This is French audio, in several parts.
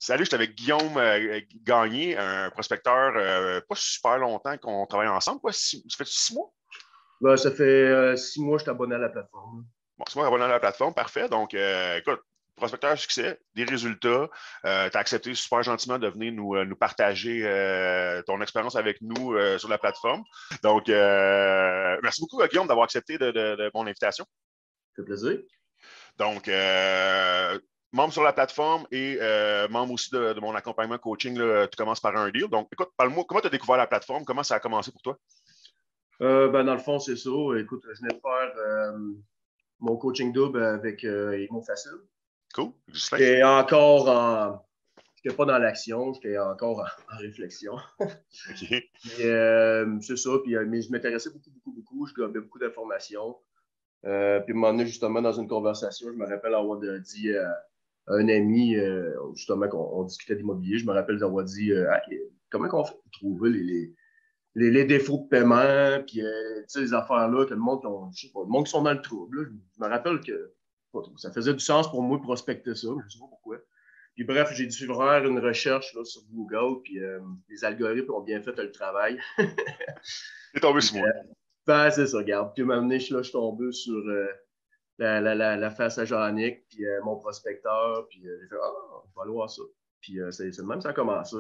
Salut, je suis avec Guillaume Gagné, un prospecteur pas super longtemps qu'on travaille ensemble. Quoi. Ça fait 6 mois? Ben, ça fait 6 mois que je suis abonné à la plateforme. Bon, 6 mois abonné à la plateforme, parfait. Donc, écoute, prospecteur à succès, des résultats. Tu as accepté super gentiment de venir nous partager ton expérience avec nous sur la plateforme. Donc, merci beaucoup, Guillaume, d'avoir accepté de mon invitation. Ça fait plaisir. Donc, membre sur la plateforme et membre aussi de mon accompagnement coaching, là, tu commences par un deal. Donc, écoute, parle-moi, comment tu as découvert la plateforme? Comment ça a commencé pour toi? Ben, dans le fond, c'est ça. Écoute, je venais de faire mon coaching double avec Imo Facile. Cool. Justin? J'étais encore en. J'étais pas dans l'action, j'étais encore en réflexion. OK. Puis, c'est ça. Puis, mais je m'intéressais beaucoup. Je gardais beaucoup d'informations. Puis, à un moment donné, justement, dans une conversation, je me rappelle avoir dit à un ami, justement, qu'on discutait d'immobilier, je me rappelle d'avoir dit Hey, comment on fait pour trouver les défauts de paiement, puis ces affaires-là, que le monde, je sais pas, le monde qui sont dans le trouble. Là, je me rappelle que ça faisait du sens pour moi de prospecter ça, mais je ne sais pas pourquoi. Puis bref, j'ai dû faire une recherche là, sur Google, puis les algorithmes ont bien fait le travail. T'es tombé sur moi. Ben, c'est ça, regarde. Puis m'amener, je suis tombé sur la face à Jean-Nic, puis mon prospecteur, puis j'ai fait on va aller voir ça. Puis c'est le même, ça a commencé.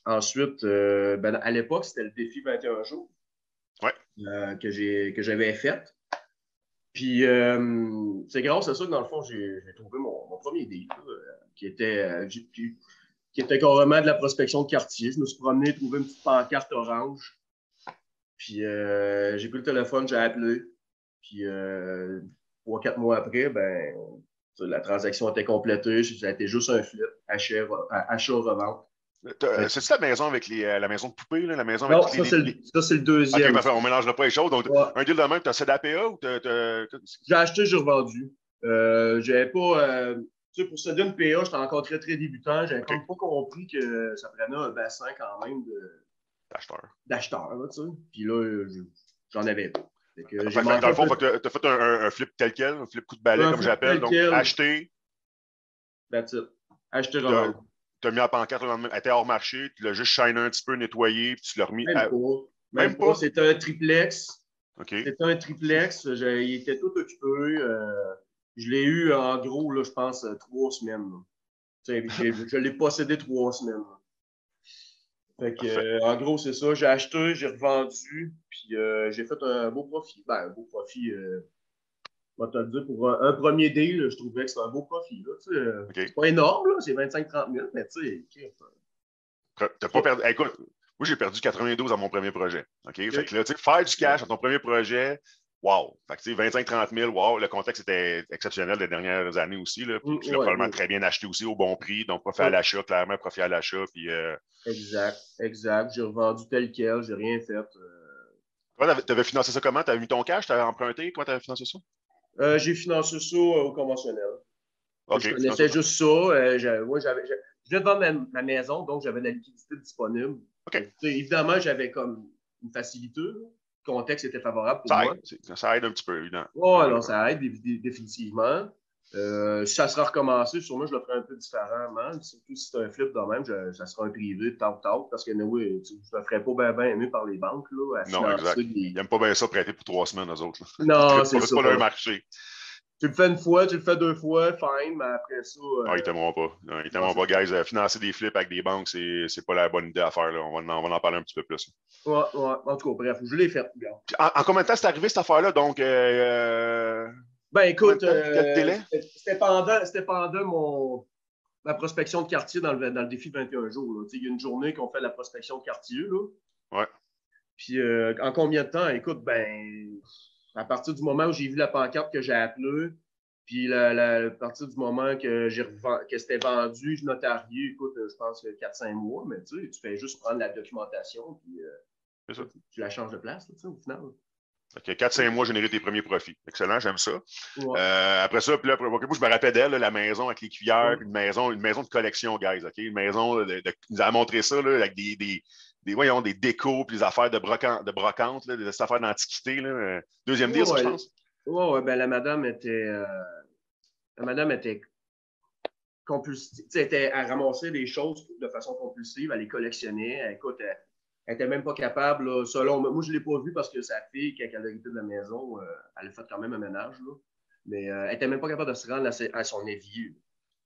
Ensuite, ben, à l'époque, c'était le défi 21 jours Ouais. que j'avais fait. Puis, c'est grâce à ça que, dans le fond, j'ai trouvé mon premier deal, qui était carrément de la prospection de quartier. Je me suis promené, trouvé une petite pancarte orange. Puis, j'ai pris le téléphone, j'ai appelé. Puis, 3-4 mois après, ben, la transaction était complétée. Ça a été juste un flip, achat-revente. C'est-tu la maison avec la maison de poupée, là, la maison avec Non, toutes ça, c'est le OK, deuxième. parfait, on ne mélangera pas les choses. Donc, Ouais. un deal de même, tu as CDAPA ou J'ai acheté, j'ai revendu. J'avais pas. Tu sais, pour céder une PA, j'étais encore très, très débutant. J'avais OK. comme pas compris que ça prenait un bassin quand même d'acheteurs. Là, tu sais. Puis là, j'en avais pas. J'ai Dans manqué le un fond, peu tu as fait un flip tel quel, un flip coup de balai, un comme flip j'appelle. tel Donc, quel. acheter, That's it. Acheter, tu revendu. as mis la pancarte le lendemain, elle était hors marché, tu l'as juste shiné un petit peu, nettoyé, puis tu l'as remis Même à... pas. Même Même pas. pas? C'était un triplex. OK. C'était un triplex. Il était tout occupé. Je l'ai eu en gros, là, je pense, 3 semaines. Je l'ai possédé 3 semaines. Fait que, Parfait. en gros, c'est ça. J'ai acheté, j'ai revendu, puis j'ai fait un beau profit. Ben, un beau profit, je vais te le dire, pour un premier deal, je trouvais que c'était un beau profit. Là, OK. c'est pas énorme, là, c'est 25-30 000, mais tu sais, T'as pas perdu. Écoute, moi, j'ai perdu 92 à mon premier projet. OK? Fait que là, tu sais, faire du cash à ton premier projet, wow. Fait que, tu sais, 25-30 000, wow. Le contexte était exceptionnel les dernières années aussi. Là, puis tu l'as probablement très bien acheté aussi au bon prix. Donc, profit à l'achat, clairement, profit à l'achat. Puis, Exact. J'ai revendu tel quel, j'ai rien fait. tu avais financé ça comment? Tu avais mis ton cash? Tu avais emprunté? Comment tu avais financé ça? J'ai financé ça au conventionnel. Je OK, financé connaissais au temps. juste ça. Je venais de vendre ma maison, donc j'avais de la liquidité disponible. OK. Évidemment, j'avais comme une facilité. Le contexte était favorable pour Ça moi. aide. Ça aide un petit peu, évidemment. Oh, alors ça aide définitivement. Si ça sera recommencé, sûrement je le ferai un peu différemment. Surtout si c'est un flip de même, ça sera un privé, tout, parce que oui, je ne me ferais pas bien aimé par les banques là, à Non, exact. financer Ils n'aiment pas bien ça prêter pour 3 semaines, eux autres. Non, c'est C'est ça. pas leur marché. Tu le fais une fois, tu le fais 2 fois, fine, mais après ça. Ah, ils t'aimeront pas. Non, ils Non, t'aimeront pas, guys. Financer des flips avec des banques, c'est pas la bonne idée à faire. Là. On va en parler un petit peu plus. Ouais. En tout cas, bref, je l'ai fait. En combien de temps c'est arrivé cette affaire-là? Donc, Ben combien de écoute, temps? Quel délai? c'était pendant ma prospection de quartier dans le défi 21 jours. Il y a une journée qu'on fait la prospection de quartier. Là. Ouais. Puis en combien de temps? Écoute, ben, à partir du moment où j'ai vu la pancarte que j'ai appelée, puis à partir du moment que c'était vendu, je notarié, écoute, je pense que 4-5 mois, mais tu fais juste prendre la documentation, puis C'est ça. tu la changes de place, là, au final. Fait que 4-5 mois, générer tes premiers profits. Excellent, j'aime ça. Ouais. Après ça, puis là, moi, je me rappelle d'elle, la maison avec les cuillères, Ouais. puis une maison de collection, guys. OK? Une maison, nous a montré ça là, avec voyons, des décos, puis des affaires de brocante, là, des affaires d'antiquité. Deuxième deal, ça, je pense. Ouais, ben la madame était Elle ramassait des choses de façon compulsive, elle les collectionnait. Écoute, elle n'était même pas capable, là, selon moi, je ne l'ai pas vu parce que sa fille, quand elle a hérité de la maison, elle a fait quand même un ménage, là. Mais elle n'était même pas capable de se rendre à son évier.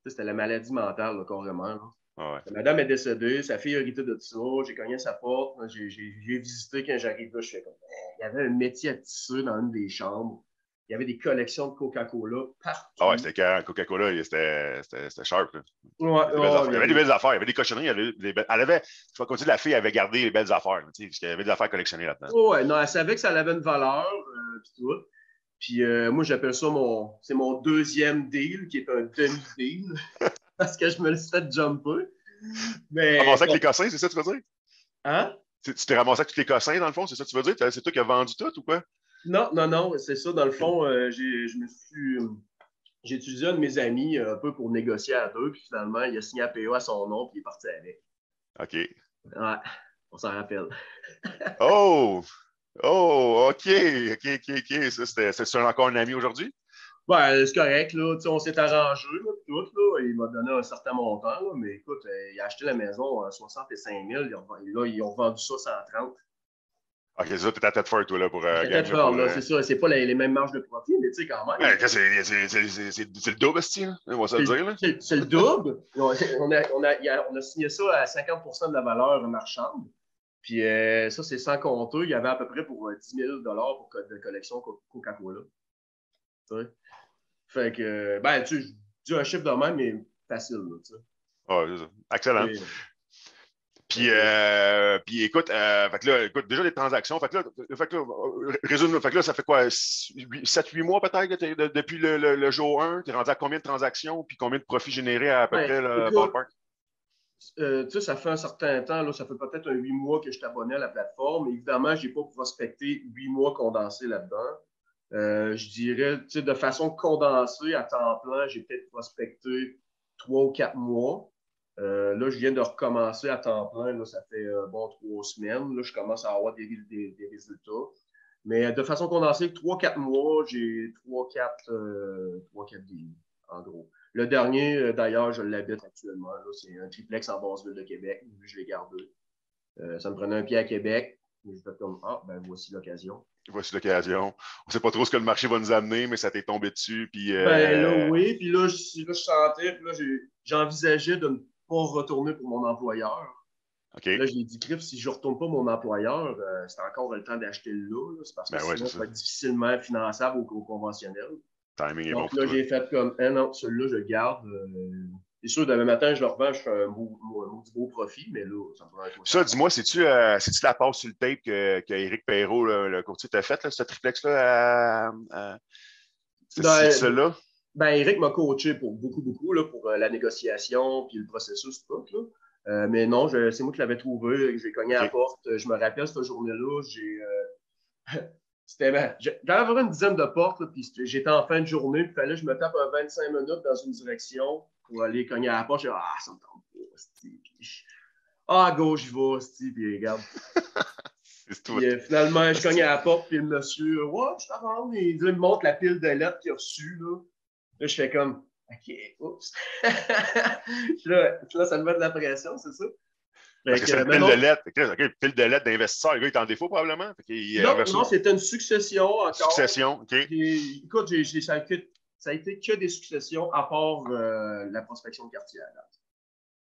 C'était la maladie mentale, là, carrément. Là. Ah ouais. Madame est décédée, sa fille a hérité de ça, j'ai cogné à sa porte, j'ai visité quand j'arrive là, je fais comme, il y avait un métier à tisser dans une des chambres, il y avait des collections de Coca-Cola Ah ouais, partout. c'était carré. Coca-Cola, c'était sharp. Là. Ouais, Il y avait des belles affaires, il y avait des cochonneries, il y avait des belles... Elle avait, je crois qu'on dit la fille avait gardé les belles affaires, parce qu'il y avait des affaires collectionnées là-dedans. ouais, non, elle savait que ça avait une valeur, puis tout. Puis moi, j'appelle ça c'est mon deuxième deal, qui est un demi-deal, parce que je me le suis fait jumper. Mais, Ramassé avec les cossins, c'est ça que tu veux dire? hein? Tu t'es ramassé avec tous les cossins, dans le fond, c'est ça que tu veux dire? C'est toi qui as vendu tout ou quoi? Non, c'est ça. Dans le fond, j'ai utilisé un de mes amis un peu pour négocier à deux, puis finalement, il a signé un PA à son nom, puis il est parti avec. OK. Ouais, on s'en rappelle. Oh! Oh, OK. Ça, c'est encore un ami aujourd'hui? Ouais, c'est correct, là. On s'est arrangé, là, tout, là. Il m'a donné un certain montant, là, mais écoute, il a acheté la maison à 65 000. Là, ils ont vendu ça à 130. OK, c'est ça, t'es à tête forte, toi, là, pour J'étais gagner peut-être ça fort, pour. là, c'est ça. C'est pas les mêmes marges de profit, mais tu sais, quand même. Ouais, c'est le double, style, on va se le dire, là. C'est le double. On a signé ça à 50 de la valeur marchande. Puis ça, c'est sans compter. Il y avait à peu près pour 10 000 pour de collection Coca-Cola. Tu sais. Fait que, ben, tu dis un chiffre de même, mais facile, là, tu sais. Ah, c'est ça. Excellent. Et, Puis écoute, écoute, déjà des transactions. Résume, fait que là, ça fait quoi? 7-8 mois peut-être depuis le jour 1? Tu es rendu à combien de transactions? Puis combien de profits générés à peu ben, près le écoute, ballpark? tu sais, ça fait un certain temps, là, ça fait peut-être 8 mois que je suis abonné à la plateforme. Évidemment, je n'ai pas prospecté 8 mois condensés là-dedans. Je dirais, tu sais, de façon condensée à temps plein, j'ai peut-être prospecté 3 ou 4 mois. Là, je viens de recommencer à temps plein. Là, ça fait 3 semaines. Là, je commence à avoir des résultats. Mais de façon condensée, 3-4 mois, j'ai 3-4 deals, en gros. Le dernier, d'ailleurs, je l'habite actuellement. C'est un triplex en Basse-Ville de Québec. Je l'ai gardé. Ça me prenait un pied à Québec. Je fais comme, ben voici l'occasion. Voici l'occasion. On ne sait pas trop ce que le marché va nous amener, mais ça t'est tombé dessus. Puis, Ben là, oui. Puis là, je sentais, puis là, j'envisageais de ne pas retourner pour mon employeur. OK. Là, j'ai dit, Criff, si je ne retourne pas mon employeur, c'est encore le temps d'acheter le lot. Là. C'est parce que Ben ouais, sinon, c'est ça ça. va être difficilement finançable au conventionnel. Timing est bon Donc pour là, toi. j'ai fait comme, non, celui-là, je le garde. C'est sûr, demain matin, je le revends, je fais un beau profit, mais là, ça me prend un coup. Ça, dis-moi, c'est-tu la passe sur le tape que Éric Perrault, le courtier, t'a fait, là, ce triplex-là? C'est Ben, celui-là? ben, Eric m'a coaché pour beaucoup, là, pour la négociation puis le processus, tout, là. Mais non, c'est moi qui l'avais trouvé. J'ai cogné à la OK. porte. Je me rappelle cette journée-là. J'avais avoir une dizaine de portes, là, puis j'étais en fin de journée. Il fallait que je me tape un 25 minutes dans une direction pour aller cogner à la porte. J'ai dit, ça me tente pas, c'ti. À gauche, je vais, c'ti, puis regarde. C'est tout. Puis finalement, je cogne à la porte, puis le monsieur, ouais, je t'avance. Il me montre la pile de lettres qu'il a reçues, là. Là, je fais comme, OK, oups. Là, ça me met de la pression, c'est ça? Parce Fait que c'est que, une mais pile de non, lettres. OK, pile de lettres d'investisseurs. Le gars, il est en défaut probablement. Il a reçu non, c'était une succession encore. succession. OK. Écoute, ça a été que des successions à part la prospection de quartier à date.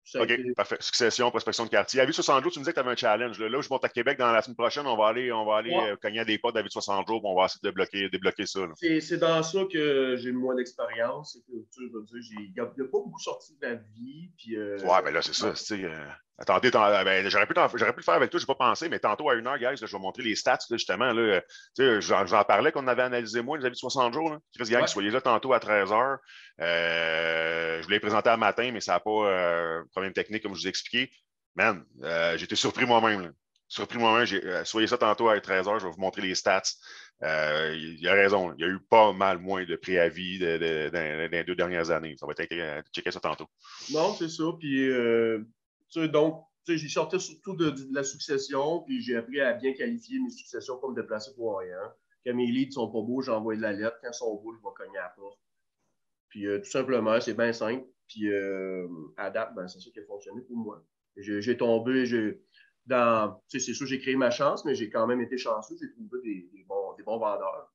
Ça a été... OK, parfait. Succession, prospection de quartier. David 60 jours, tu me disais que tu avais un challenge. Là, je monte à Québec dans la semaine prochaine. On va aller Ouais. cogner à des potes David 60 jours. On va essayer de débloquer ça. Là. C'est dans ça que j'ai moins d'expérience. Je veux dire, il n'y a, pas beaucoup sorti de la vie. Puis, Ouais, ben là, c'est ça. Attendez, j'aurais pu le faire avec toi, je n'ai pas pensé, mais tantôt à 1 heure, guys, là, je vais montrer les stats, là, justement. Là, j'en parlais qu'on avait analysé moi, les avis de 60 jours. Là. Chris, gang, ouais. soyez là tantôt à 13 heures. Je voulais les présenter un matin, mais ça n'a pas problème technique, comme je vous ai expliqué. Man, j'ai été surpris moi-même. Là. Surpris moi-même. Soyez ça tantôt à 13 heures, je vais vous montrer les stats. Il a raison. Il y a eu pas mal moins de préavis dans les 2 dernières années. Ça va être checker ça tantôt. Non, c'est ça. Puis, donc, j'ai sorti surtout de la succession, puis j'ai appris à bien qualifier mes successions pour me déplacer pour rien. Quand mes leads sont pas beaux, j'envoie de la lettre. Quand ils sont beaux, je vais cogner à la porte. Puis, tout simplement, c'est bien simple. puis à date, ben, c'est ça qui a fonctionné pour moi. J'ai tombé, dans, c'est sûr, j'ai créé ma chance, mais j'ai quand même été chanceux. J'ai trouvé des bons vendeurs,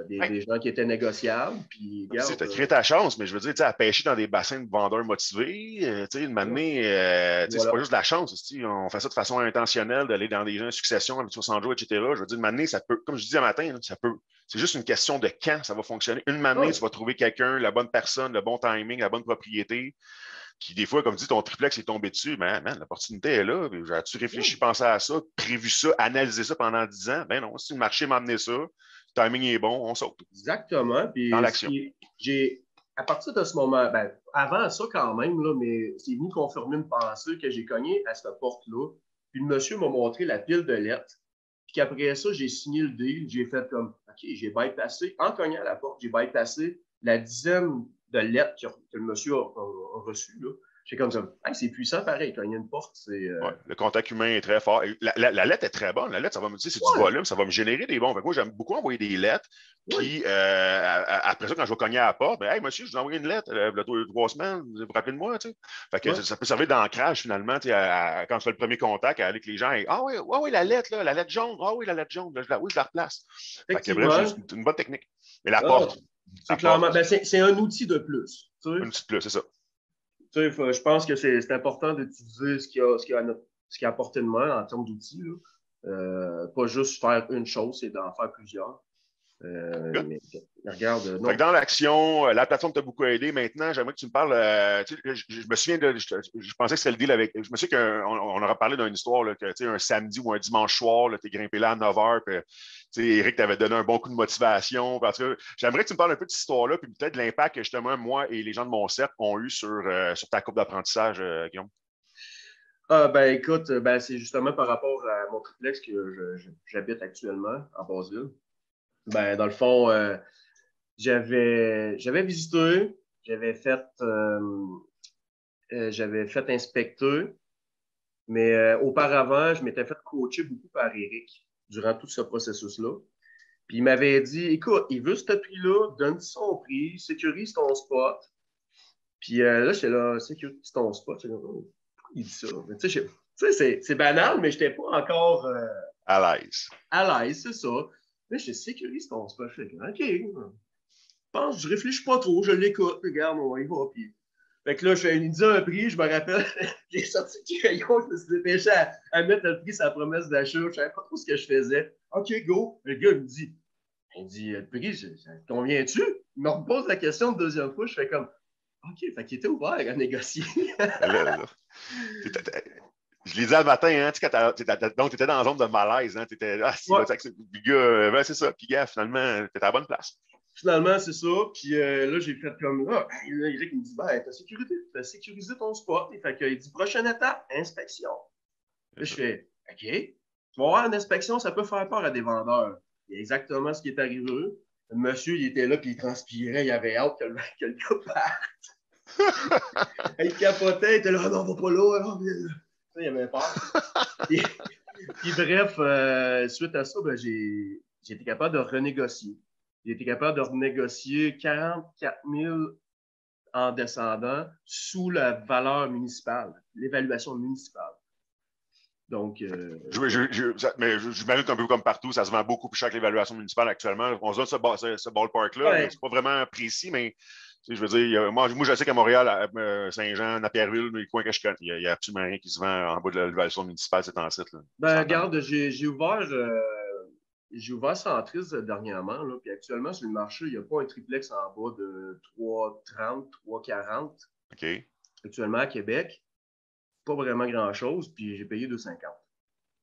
des gens qui étaient négociables. Puis, Tu as créé ta chance, mais je veux dire, à pêcher dans des bassins de vendeurs motivés, une manée, c'est pas juste de la chance. On fait ça de façon intentionnelle, d'aller dans des gens en succession avec 60 jours, etc. Je veux dire, une manée, ça peut, comme je disais un matin, ça peut. C'est juste une question de quand ça va fonctionner. Une manée, tu vas trouver quelqu'un, la bonne personne, le bon timing, la bonne propriété. Puis des fois, comme tu dis, ton triplex est tombé dessus, mais man, l'opportunité est là. As-tu réfléchi, pensé à ça, prévu ça, analysé ça pendant 10 ans? Ben non, si le marché m'a amené ça, le timing est bon, on saute. Exactement. Puis dans l'action. À partir de ce moment, ben, avant ça quand même, là, mais c'est venu confirmer une pensée que j'ai cogné à cette porte-là. Puis le monsieur m'a montré la pile de lettres. Puis qu'après ça, j'ai signé le deal. J'ai fait comme, OK, j'ai bypassé, en cognant à la porte, j'ai bypassé la dizaine de lettres que le monsieur a reçues. J'ai comme ça, hey, c'est puissant pareil, cogner une porte, c'est... Le contact humain est très fort. La lettre est très bonne. La lettre, ça va me dire, c'est du volume, ça va me générer des bons. Fait que moi, j'aime beaucoup envoyer des lettres. Puis après ça, quand je vais cogner à la porte, ben, hey, monsieur, je vous ai envoyé une lettre il y a 3 semaines, vous vous rappelez de moi, tu sais. Fait que ça peut servir d'ancrage finalement, quand je fais le premier contact avec les gens. Ah oui, la lettre, là, la lettre jaune. Ah oui, la lettre jaune. Là, je la replace. Fait que bref, c'est une bonne technique. Mais la porte. C'est clairement, ben, c'est un outil de plus. Tu sais. Un outil de plus, c'est ça. Tu sais, je pense que c'est important d'utiliser ce qu'il y a à portée de main en termes d'outils. Pas juste faire une chose, c'est d'en faire plusieurs. Mais regarde. Non. Fait que dans l'action, la plateforme t'a beaucoup aidé. Maintenant, j'aimerais que tu me parles. Je me souviens je pensais que c'était le deal avec. Je me souviens qu'on aura parlé d'une histoire là, que un samedi ou un dimanche soir, tu es grimpé là à 9 h. Puis, Eric t'avait donné un bon coup de motivation. Parce que j'aimerais que tu me parles un peu de cette histoire-là, puis peut-être de l'impact que justement moi et les gens de mon cercle ont eu sur ta courbe d'apprentissage, Guillaume. Ben écoute, ben, c'est justement par rapport à mon triplex que j'habite actuellement en Basse-Ville. Ben, dans le fond, j'avais visité, j'avais fait inspecter, mais auparavant, je m'étais fait coacher beaucoup par Eric durant tout ce processus-là. Puis il m'avait dit, écoute, il veut ce prix-là, donne son prix, sécurise ton spot. Puis là, j'étais là, sécurise ton spot. Il dit ça. Mais tu sais, c'est banal, mais je n'étais pas encore à l'aise. À l'aise, c'est ça. Là, je sécurise ton spot. Je fais, OK. Je réfléchis pas trop, je l'écoute, regarde, on y va. Puis... Fait que là, il dit un prix, je me rappelle, j'ai sorti le crayon, je me suis dépêché à mettre le prix sur la promesse d'achat, je savais pas trop ce que je faisais. OK, go. Le gars, il me dit, le prix, conviens-tu? Il me repose la question une deuxième fois, je fais comme, OK, fait qu'il était ouvert à négocier. Je l'ai dit le matin, hein, donc tu étais dans la zone de malaise. Hein, tu étais là, c'est ça. Puis, gars, finalement, tu étais à la bonne place. Finalement, c'est ça. Puis là, j'ai fait comme Eric me dit t'as sécurisé ton spot. Fait qu'il dit prochaine étape, inspection. Là, je fais OK. Tu vas voir, une inspection, ça peut faire peur à des vendeurs. C'est exactement ce qui est arrivé. Le monsieur, il était là, puis il transpirait, il avait hâte que le gars parte. Il capotait, il était là, non, on va pas là. Il avait peur. Puis bref, suite à ça, ben, j'ai été capable de renégocier. J'ai été capable de renégocier 44 000 en descendant sous la valeur municipale, l'évaluation municipale. Donc. Mais j'imagine qu'un peu comme partout, ça se vend beaucoup plus cher que l'évaluation municipale actuellement. On se donne ce ballpark-là. Ouais. C'est pas vraiment précis, mais je veux dire, moi, je sais qu'à Montréal, à Saint-Jean, à Pierreville, les coins que je connais, il n'y a absolument rien qui se vend en bas de l'évaluation municipale, c'est en site. Ben, regarde, j'ai ouvert. J'ai ouvert Centris dernièrement, là, puis actuellement, sur le marché, il n'y a pas un triplex en bas de 3,30, 3,40. OK. Actuellement, à Québec, pas vraiment grand-chose, puis j'ai payé 2,50.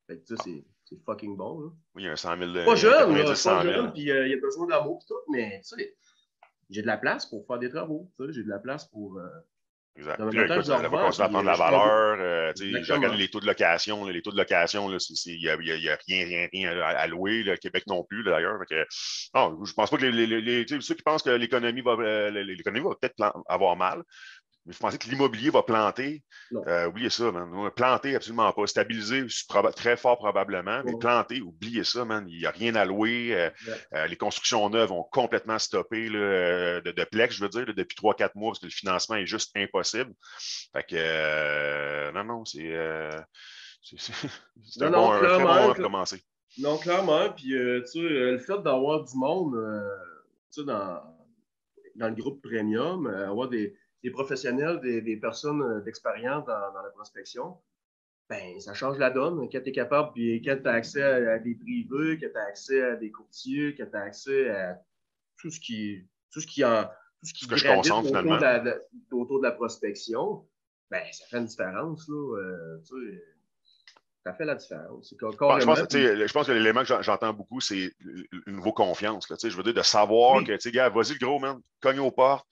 Fait que ça, c'est fucking bon. Là. Oui, il y a un 100 000. Pas jeune, là, pas jeune, puis il y a besoin d'amour et tout, mais tu sais, j'ai de la place pour faire des travaux. J'ai de la place pour... Exact. Puis là, écoute, ça va continuer à prendre la valeur. J'ai regardé les taux de location. Les taux de location, il n'y a rien à louer. Le Québec non plus, d'ailleurs. Je pense pas que ceux qui pensent que l'économie va peut-être avoir mal. Mais vous pensez que l'immobilier va planter? Non. Oubliez ça, man. Planter, absolument pas. Stabiliser, très fort probablement, mais planter, oubliez ça, man. Il n'y a rien à louer. Les constructions neuves ont complètement stoppé là, de Plex, je veux dire, là, depuis 3-4 mois, parce que le financement est juste impossible. Fait que, non, c'est Non, un, non, un très bon clairement. moment pour commencer. Non, clairement. Puis, tu sais, le fait d'avoir du monde, tu sais, dans le groupe premium, avoir des professionnels, des personnes d'expérience dans la prospection, ben, ça change la donne. Quand tu es capable, puis quand tu as accès à des privés, que tu as accès à des courtiers, que tu as accès à tout ce qui, tout ce qui, en, tout ce Ce qui que je gravite concentre finalement. autour de la prospection, ben, ça fait une différence. Là, tu sais, ça fait la différence. C'est Bon, carrément. je pense que l'élément que j'entends beaucoup, c'est une nouveau confiance. Là, je veux dire, de savoir que, Oui, tu sais, gars, vas-y le gros, man, cogne aux portes,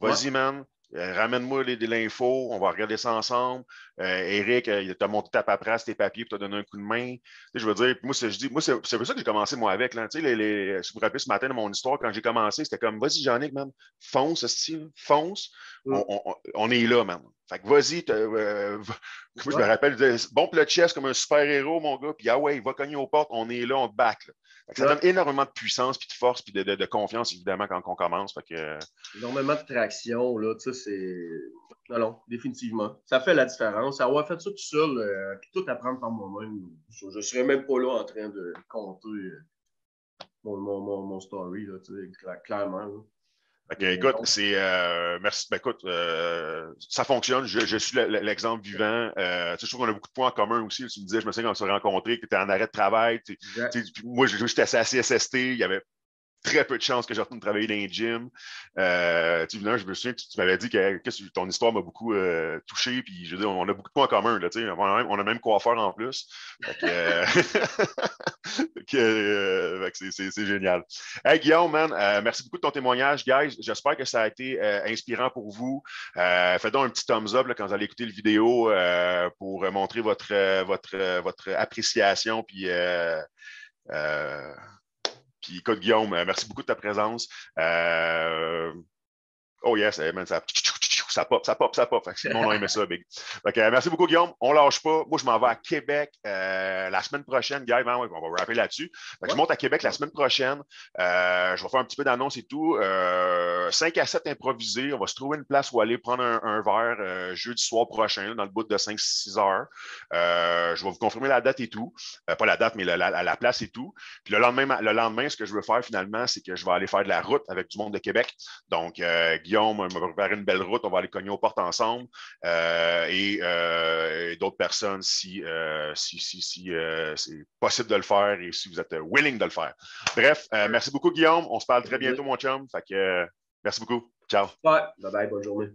ouais, vas-y, man, ramène-moi de l'info, on va regarder ça ensemble. Eric, il t'a monté ta paperasse, tes papiers, pour te donner un coup de main. Tu sais, je veux dire, moi, c'est pour ça que j'ai commencé, moi, avec. Là, tu sais, si vous vous rappelez ce matin de mon histoire, quand j'ai commencé, c'était comme, vas-y, Jean-Nic, man, fonce, style, fonce. On est là, man. Fait que vas-y, moi, je me ouais. rappelle, bon le chess comme un super-héros, mon gars, puis ah ouais, il va cogner aux portes, on est là, on te back. Là. Ça donne Ouais. énormément de puissance, puis de force, puis de confiance, évidemment, quand on commence. Fait que, Énormément de traction, là, tu sais, c'est. Non, non, définitivement. Ça fait la différence. Avoir fait ça tout seul, puis tout apprendre par moi-même, je ne serais même pas là en train de compter mon story, là, tu sais, clairement. Là. fait que, Mais écoute, non. merci. Ben, écoute, ça fonctionne. Je suis l'exemple vivant. Je trouve qu'on a beaucoup de points en commun aussi. Tu me disais, je me souviens quand on s'est rencontrés, que tu étais en arrêt de travail. Exact. Moi, j'étais assez à CSST. Il y avait très peu de chances que je retourne travailler dans les gyms. Je me souviens que tu m'avais dit que ton histoire m'a beaucoup touché. Puis, je veux dire, on a beaucoup de points en commun. Là, on a même coiffeur en plus. Fait que, c'est génial. Hey, Guillaume, man, merci beaucoup de ton témoignage, guys. J'espère que ça a été inspirant pour vous. Faites donc un petit thumbs up là, quand vous allez écouter la vidéo pour montrer votre appréciation. Puis, écoute, Guillaume, merci beaucoup de ta présence. Oh yes, man, ça pop, ça pop, ça pop. Fait que le monde a aimé ça, big. Fait que, merci beaucoup, Guillaume. On lâche pas. Moi, je m'en vais à Québec la semaine prochaine. Guy, on va rappeler là-dessus. Fait que je monte à Québec la semaine prochaine. Je vais faire un petit peu d'annonce et tout. 5 à 7 improvisés. On va se trouver une place où aller prendre un verre jeudi soir prochain, là, dans le bout de 5-6 heures. Je vais vous confirmer la date et tout. Pas la date, mais la place et tout. Puis le lendemain, ce que je veux faire finalement, c'est que je vais aller faire de la route avec du monde de Québec. Donc, Guillaume m'a préparé une belle route. On va aller cogner aux portes ensemble et d'autres personnes si c'est possible de le faire et si vous êtes willing de le faire. Bref, merci beaucoup, Guillaume. On se parle très bientôt, mon chum. Fait que, merci beaucoup. Ciao. Ouais, bye bye, bonne journée.